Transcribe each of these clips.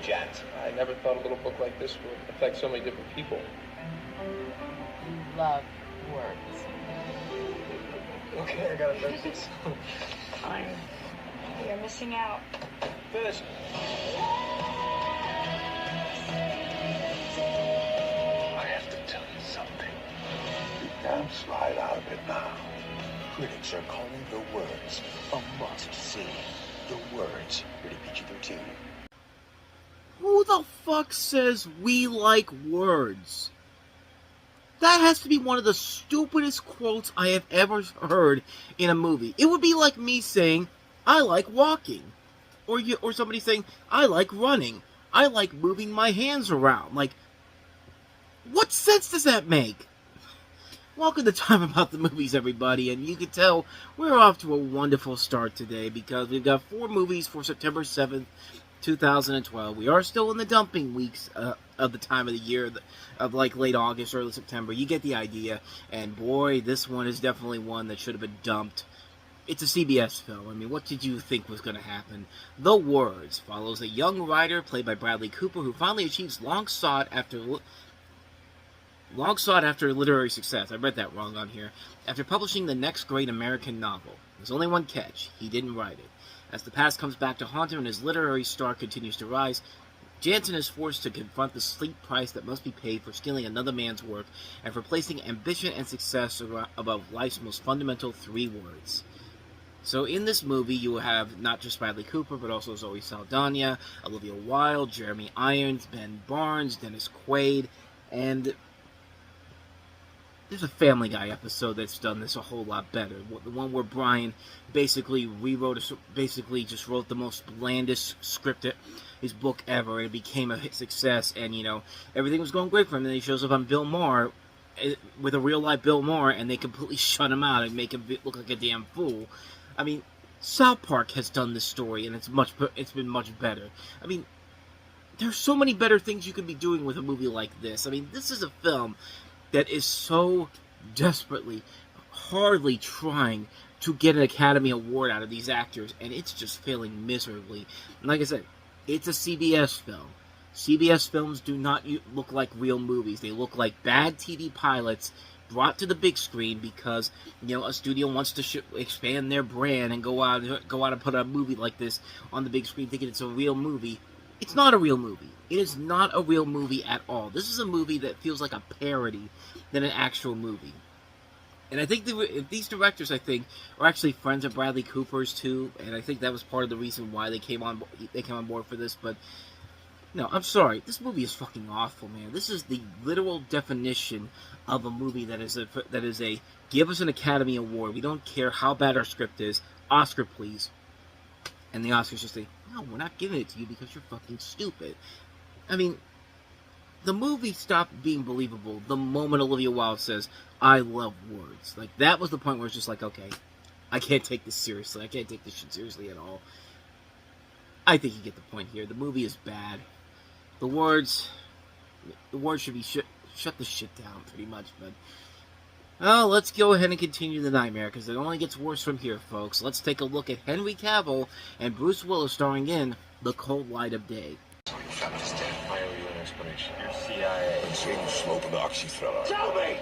gent. I never thought a little book like this would affect so many different people. You love words. Okay, I gotta focus. Fine. You're missing out. Finish. I have to tell you something. You can't slide out of it now. Critics are calling The Words a must-see. The Words, rated PG-13. Who the fuck says we like words? That has to be one of the stupidest quotes I have ever heard in a movie. It would be like me saying, I like walking. Or somebody saying, I like running. I like moving my hands around. Like, what sense does that make? Welcome to Time About the Movies, everybody. And you can tell we're off to a wonderful start today because we've got 4 movies for September 7th, 2012. We are still in the dumping weeks of the time of the year, of like late August, early September. You get the idea. And boy, this one is definitely one that should have been dumped. It's a CBS film. I mean, what did you think was going to happen? The Words follows a young writer played by Bradley Cooper who finally achieves long sought after literary success. I read that wrong on here. After publishing the next great American novel. There's only one catch. He didn't write it. As the past comes back to haunt him and his literary star continues to rise, Jansen is forced to confront the steep price that must be paid for stealing another man's work and for placing ambition and success above life's most fundamental 3 words. So in this movie, you have not just Bradley Cooper, but also Zoe Saldana, Olivia Wilde, Jeremy Irons, Ben Barnes, Dennis Quaid, and there's a Family Guy episode that's done this a whole lot better. The one where Brian basically just wrote the most blandest script at his book ever, and it became a hit success, and, you know, everything was going great for him, and then he shows up on Bill Maher, with a real-life Bill Maher, and they completely shut him out and make him look like a damn fool. I mean, South Park has done this story, and it's been much better. I mean, there's so many better things you could be doing with a movie like this. I mean, this is a film that is so desperately, hardly trying to get an Academy Award out of these actors, and it's just failing miserably. And like I said, it's a CBS film. CBS films do not look like real movies. They look like bad TV pilots brought to the big screen because, you know, a studio wants to expand their brand and go out and put a movie like this on the big screen thinking it's a real movie. It's not a real movie. It is not a real movie at all. This is a movie that feels like a parody than an actual movie. And I think these directors, I think, are actually friends of Bradley Cooper's too, and I think that was part of the reason why they came on board for this. But no, I'm sorry. This movie is fucking awful, man. This is the literal definition of a movie that is a give us an Academy Award. We don't care how bad our script is. Oscar, please. And the Oscars just say, no, we're not giving it to you because you're fucking stupid. I mean, the movie stopped being believable the moment Olivia Wilde says, I love words. Like, that was the point where it's just like, okay, I can't take this seriously. I can't take this shit seriously at all. I think you get the point here. The movie is bad. The words should be shut the shit down, pretty much, but well, let's go ahead and continue the nightmare, because it only gets worse from here, folks. Let's take a look at Henry Cavill and Bruce Willis starring in The Cold Light of Day. So you found us dead. I owe you an explanation. You're CIA. Een zielslopende actiethriller. Tell me!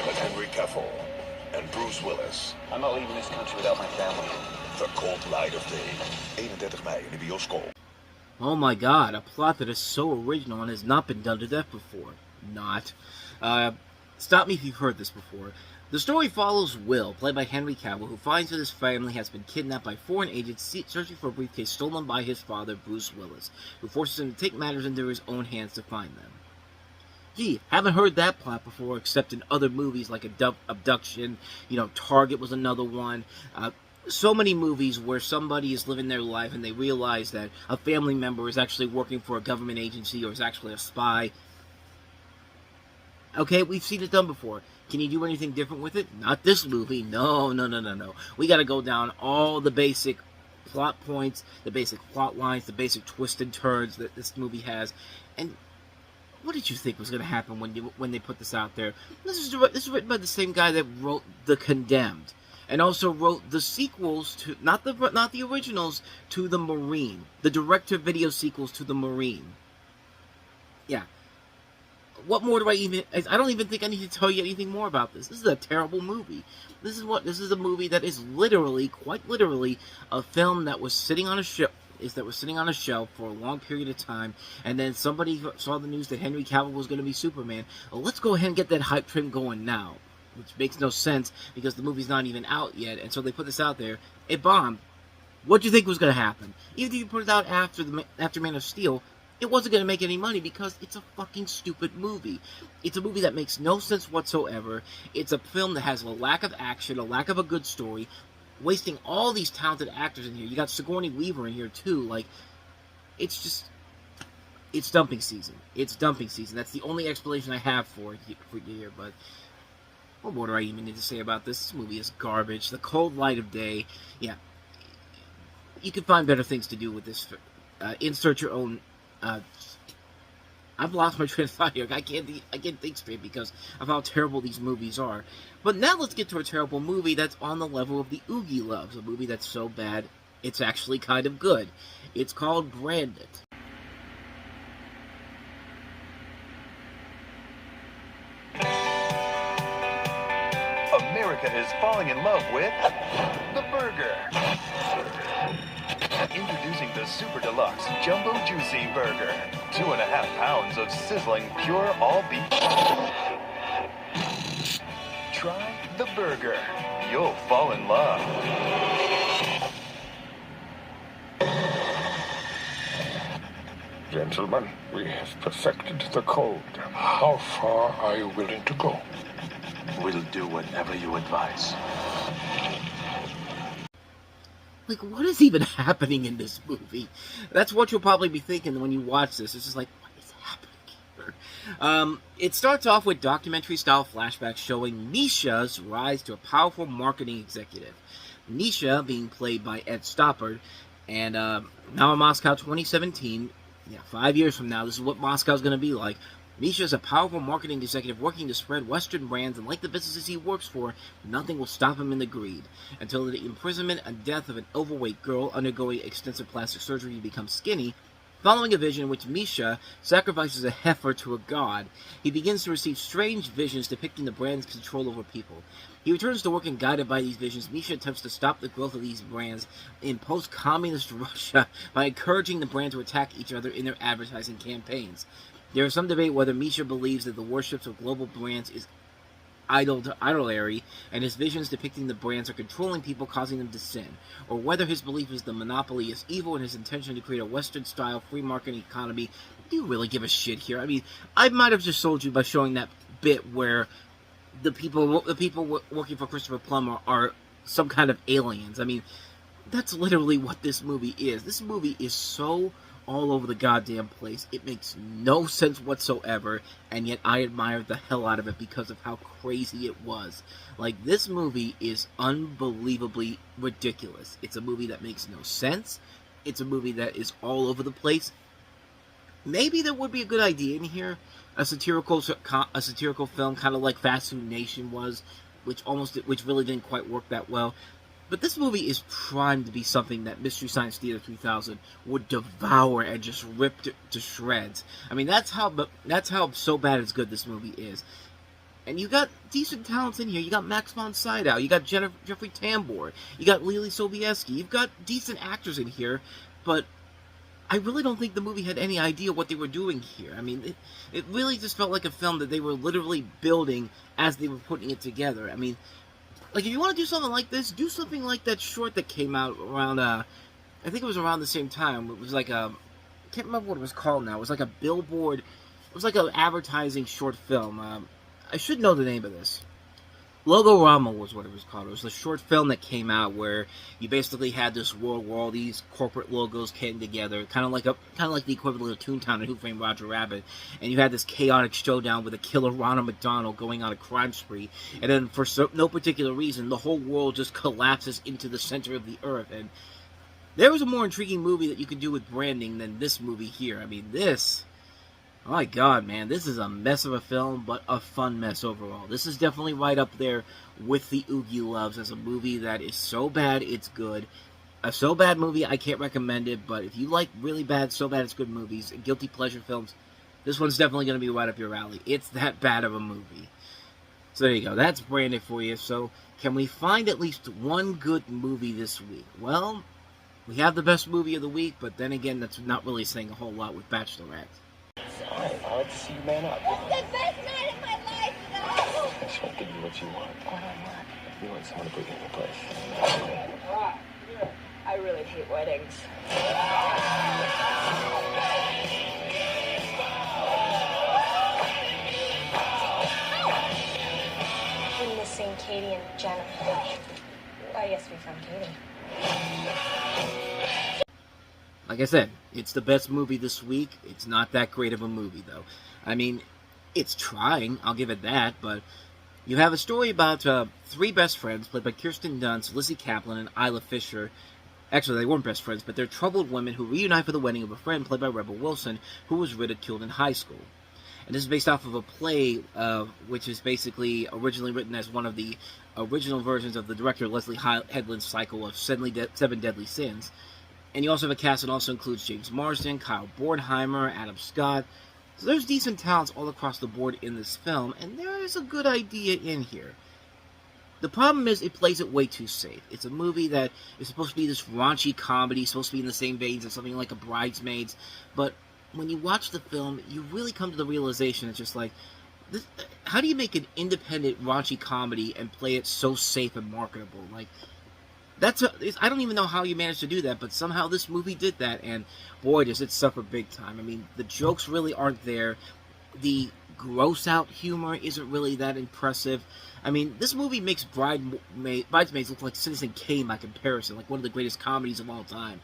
Met Henry Cavill and Bruce Willis. I'm not leaving this country without my family. The Cold Light of Day. 31 mei in de bioscoop. Oh my god, a plot that is so original and has not been done to death before. Not. Stop me if you've heard this before. The story follows Will, played by Henry Cavill, who finds that his family has been kidnapped by foreign agents searching for a briefcase stolen by his father, Bruce Willis, who forces him to take matters into his own hands to find them. Gee, haven't heard that plot before, except in other movies like Abduction, you know, Target was another one. So many movies where somebody is living their life and they realize that a family member is actually working for a government agency or is actually a spy. Okay, we've seen it done before. Can you do anything different with it? Not this movie. No. We gotta go down all the basic plot points, the basic plot lines, the basic twists and turns that this movie has. And what did you think was gonna happen when they put this out there? This is written by the same guy that wrote The Condemned. and also wrote the sequels to not the originals to The Marine, the direct-to-video sequels to The Marine. Yeah. What more do I don't even think I need to tell you anything more about this. This is a terrible movie. This is a movie that is literally, quite literally, a film that was sitting on a shelf for a long period of time, and then somebody saw the news that Henry Cavill was going to be Superman. Well, let's go ahead and get that hype train going now, which makes no sense because the movie's not even out yet, and so they put this out there. It bombed. What do you think was going to happen? Even if you put it out after Man of Steel, it wasn't going to make any money because it's a fucking stupid movie. It's a movie that makes no sense whatsoever. It's a film that has a lack of action, a lack of a good story, wasting all these talented actors in here. You got Sigourney Weaver in here too. Like, it's dumping season. It's dumping season. That's the only explanation I have for you here. But what more do I even need to say about this? This movie is garbage. The cold light of day. Yeah, you can find better things to do with this. Insert your own. I've lost my train of thought here. I can't think straight because of how terrible these movies are. But now let's get to a terrible movie that's on the level of the Oogie Loves, a movie that's so bad it's actually kind of good. It's called Branded. America is falling in love with the burger. Introducing the Super Deluxe Jumbo Juicy Burger. 2.5 pounds of sizzling pure all beef. Try the burger. You'll fall in love. Gentlemen, we have perfected the code. How far are you willing to go? We'll do whatever you advise. Like, what is even happening in this movie? That's what you'll probably be thinking when you watch this. It's just like, what is happening here? It starts off with documentary-style flashbacks showing Misha's rise to a powerful marketing executive. Misha, being played by Ed Stoppard, and now in Moscow 2017, 5 years from now, this is what Moscow's going to be like. Misha is a powerful marketing executive working to spread Western brands, and like the businesses he works for, nothing will stop him in the greed. Until the imprisonment and death of an overweight girl undergoing extensive plastic surgery to become skinny, following a vision in which Misha sacrifices a heifer to a god, he begins to receive strange visions depicting the brand's control over people. He returns to work and guided by these visions, Misha attempts to stop the growth of these brands in post-communist Russia by encouraging the brand to attack each other in their advertising campaigns. There is some debate whether Misha believes that the worship of global brands is idolary, and his visions depicting the brands are controlling people, causing them to sin, or whether his belief is the monopoly is evil and his intention to create a Western-style free market economy. Do you really give a shit here? I mean, I might have just sold you by showing that bit where the people working for Christopher Plummer are some kind of aliens. I mean, that's literally what this movie is. This movie is so all over the goddamn place. It makes no sense whatsoever, and yet I admire the hell out of it because of how crazy it was. Like, this movie is unbelievably ridiculous. It's a movie that makes no sense. It's a movie that is all over the place. Maybe there would be a good idea in here, a satirical film, kind of like Fast Food Nation was, which really didn't quite work that well. But this movie is primed to be something that Mystery Science Theater 3000 would devour and just rip to shreds. I mean, that's how so bad it's good this movie is. And you got decent talents in here. You got Max von Sydow. You got Jeffrey Tambor. You got Lily Sobieski. You've got decent actors in here. But I really don't think the movie had any idea what they were doing here. I mean, it really just felt like a film that they were literally building as they were putting it together. I mean, like, if you want to do something like this, do something like that short that came out around, I think it was around the same time. It was like I can't remember what it was called now. It was like a billboard, it was like an advertising short film. I should know the name of this. Logorama was what it was called. It was a short film that came out where you basically had this world where all these corporate logos came together, kind of like the equivalent of Toontown and Who Framed Roger Rabbit, and you had this chaotic showdown with a killer Ronald McDonald going on a crime spree, and then for no particular reason, the whole world just collapses into the center of the earth. And there was a more intriguing movie that you could do with branding than this movie here. I mean, this, Oh my god, man, this is a mess of a film, but a fun mess overall. This is definitely right up there with the Oogie Loves as a movie that is so bad it's good. A so bad movie, I can't recommend it, but if you like really bad, so bad it's good movies, guilty pleasure films, this one's definitely going to be right up your alley. It's that bad of a movie. So there you go, that's branded for you. So, can we find at least one good movie this week? Well, we have the best movie of the week, but then again, that's not really saying a whole lot with Bachelorette. Alright, I like to see you man up. It's the best night of my life, though! I just won't give you what you want. You want someone to put you in your place. I really hate weddings. We're missing Katie and Jenna. Yes, we found Katie. Like I said, it's the best movie this week. It's not that great of a movie, though. I mean, it's trying, I'll give it that, but you have a story about three best friends, played by Kirsten Dunst, Lizzie Kaplan, and Isla Fisher. Actually, they weren't best friends, but they're troubled women who reunite for the wedding of a friend, played by Rebel Wilson, who was ridiculed in high school. And this is based off of a play, which is basically originally written as one of the original versions of the director Leslie Headland's cycle of Seven Deadly Sins. And you also have a cast that also includes James Marsden, Kyle Bornheimer, Adam Scott. So there's decent talents all across the board in this film, and there is a good idea in here. The problem is it plays it way too safe. It's a movie that is supposed to be this raunchy comedy, supposed to be in the same veins as something like a Bridesmaids, but when you watch the film, you really come to the realization it's just like, how do you make an independent raunchy comedy and play it so safe and marketable? Like, I don't even know how you managed to do that, but somehow this movie did that, and boy, does it suffer big time. I mean, the jokes really aren't there. The gross-out humor isn't really that impressive. I mean, this movie makes Bridesmaids look like Citizen Kane by comparison, like one of the greatest comedies of all time.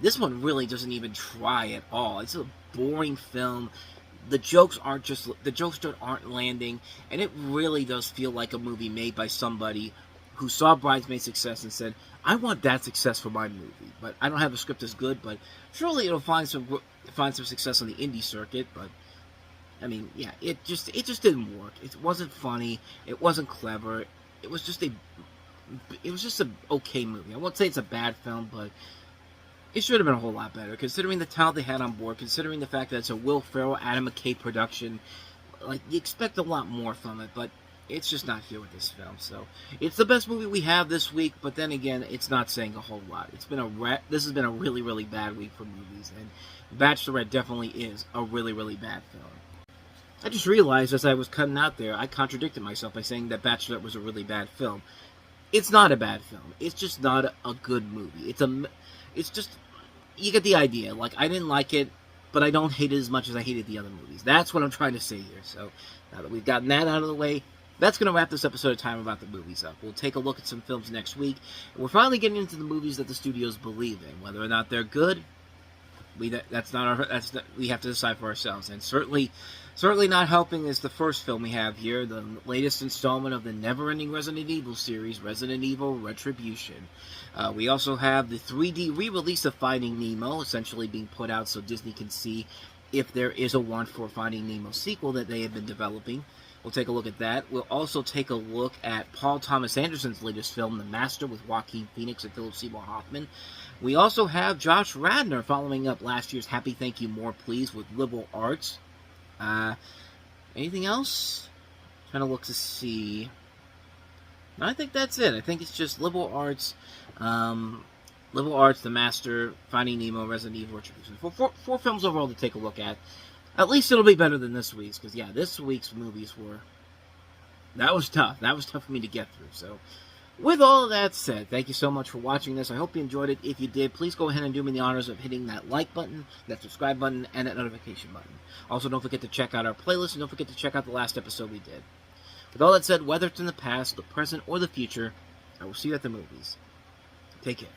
This one really doesn't even try at all. It's a boring film. The jokes aren't landing, and it really does feel like a movie made by somebody who saw Bridesmaids' success and said, I want that success for my movie, but I don't have a script as good, but surely it'll find some success on the indie circuit. But I mean, yeah, it just didn't work. It wasn't funny. It wasn't clever. It was just an okay movie. I won't say it's a bad film, but it should have been a whole lot better, considering the talent they had on board, considering the fact that it's a Will Ferrell, Adam McKay production. Like, you expect a lot more from it, but it's just not here with this film. So it's the best movie we have this week, but then again, it's not saying a whole lot. This has been a really, really bad week for movies, and Bachelorette definitely is a really, really bad film. I just realized as I was cutting out there, I contradicted myself by saying that Bachelorette was a really bad film. It's not a bad film. It's just not a good movie. It's just, you get the idea. Like, I didn't like it, but I don't hate it as much as I hated the other movies. That's what I'm trying to say here. So now that we've gotten that out of the way, that's going to wrap this episode of Time About the Movies up. We'll take a look at some films next week. We're finally getting into the movies that the studios believe in. Whether or not they're good, we have to decide for ourselves. And certainly not helping is the first film we have here, the latest installment of the never-ending Resident Evil series, Resident Evil Retribution. We also have the 3D re-release of Finding Nemo, essentially being put out so Disney can see if there is a want for a Finding Nemo sequel that they have been developing. We'll take a look at that. We'll also take a look at Paul Thomas Anderson's latest film, The Master, with Joaquin Phoenix and Philip Seymour Hoffman. We also have Josh Radnor following up last year's Happy Thank You More Please with Liberal Arts. Anything else? Trying to look to see. I think that's it. I think it's just Liberal Arts, The Master, Finding Nemo, Resident Evil Retribution. Four films overall to take a look at. At least it'll be better than this week's, because, yeah, this week's movies that was tough. That was tough for me to get through. So, with all of that said, thank you so much for watching this. I hope you enjoyed it. If you did, please go ahead and do me the honors of hitting that like button, that subscribe button, and that notification button. Also, don't forget to check out our playlist, and don't forget to check out the last episode we did. With all that said, whether it's in the past, the present, or the future, I will see you at the movies. Take care.